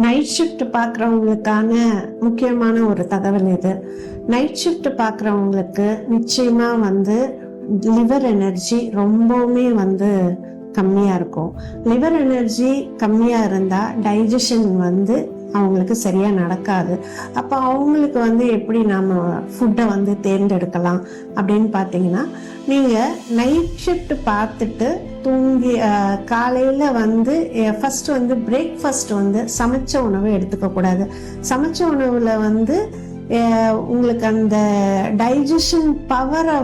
Night shift பார்க்குறவங்களுக்கான முக்கியமான ஒரு தகவல் இது. நைட் ஷிஃப்ட் பார்க்குறவங்களுக்கு நிச்சயமா லிவர் எனர்ஜி ரொம்பவுமே கம்மியாக இருக்கும். லிவர் எனர்ஜி கம்மியாக இருந்தால் டைஜஷன் அவங்களுக்கு சரியாக நடக்காது. அப்போ அவங்களுக்கு எப்படி நம்ம ஃபுட்டை தேர்ந்தெடுக்கலாம் அப்படின்னு பார்த்தீங்கன்னா, நீங்கள் நைட் ஷிஃப்ட் பார்த்துட்டு தூங்கி காலையில் ஃபர்ஸ்ட் பிரேக்ஃபாஸ்ட் சமைச்ச உணவு எடுத்துக்கக்கூடாது. சமைச்ச உணவில் உங்களுக்கு அந்த டைஜஷன் பவரை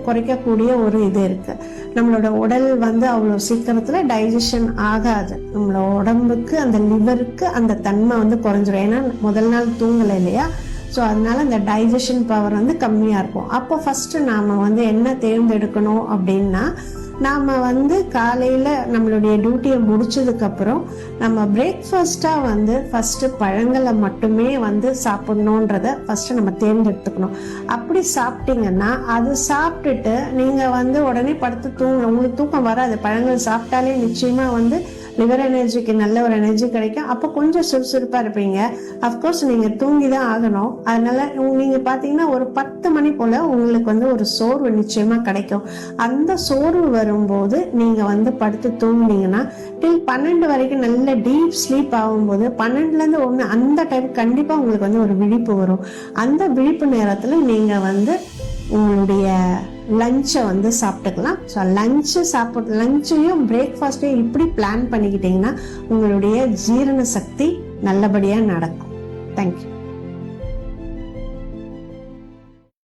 குறைக்கக்கூடிய ஒரு இது இருக்கு. நம்மளோட உடல் அவ்வளோ சீக்கிரத்தில் டைஜஷன் ஆகாது. நம்மளோட உடம்புக்கு அந்த லிவருக்கு அந்த தன்மை குறைஞ்சிரும். ஏன்னா முதல் நாள் தூங்கலை இல்லையா? ஸோ அதனால அந்த டைஜஷன் பவர் கம்மியாக இருக்கும். அப்போ ஃபர்ஸ்ட் நாம் என்ன தேர்ந்தெடுக்கணும் அப்படின்னா, நாம் காலையில் நம்மளுடைய டியூட்டியை முடிச்சதுக்கப்புறம் நம்ம பிரேக்ஃபாஸ்ட்டாக ஃபஸ்ட்டு பழங்களை மட்டுமே சாப்பிட்ணுன்றத ஃபஸ்ட்டு நம்ம தேர்ந்தெடுத்துக்கணும். அப்படி சாப்பிட்டீங்கன்னா அது சாப்பிட்டுட்டு நீங்கள் உடனே படுத்து உங்களுக்கு தூக்கம் வராது. பழங்கள் சாப்பிட்டாலே நிச்சயமாக லிவர் எனர்ஜிக்கு நல்ல ஒரு எனர்ஜி கிடைக்கும். அப்போ கொஞ்சம் சுறுசுறுப்பாக இருப்பீங்க. அஃப்கோர்ஸ் நீங்கள் தூங்கி தான் ஆகணும். அதனால நீங்கள் பார்த்தீங்கன்னா ஒரு 10 மணி போல் உங்களுக்கு ஒரு சோர்வு நிச்சயமாக கிடைக்கும். அந்த சோர்வு வரும்போது நீங்கள் படுத்து தூங்குனீங்கன்னா டில் 12 வரைக்கும் நல்ல டீப் ஸ்லீப் ஆகும்போது 12லேருந்து 1 அந்த டைம் கண்டிப்பாக உங்களுக்கு ஒரு விழிப்பு வரும். அந்த விழிப்பு நேரத்தில் நீங்கள் உங்களுடைய லஞ்சை சாப்பிட்டுக்கலாம். ஸோ லஞ்சையும் பிரேக்ஃபாஸ்ட்டையும் இப்படி பிளான் பண்ணிக்கிட்டீங்கன்னா உங்களுடைய ஜீரண சக்தி நல்லபடியாக நடக்கும். தேங்க்யூ.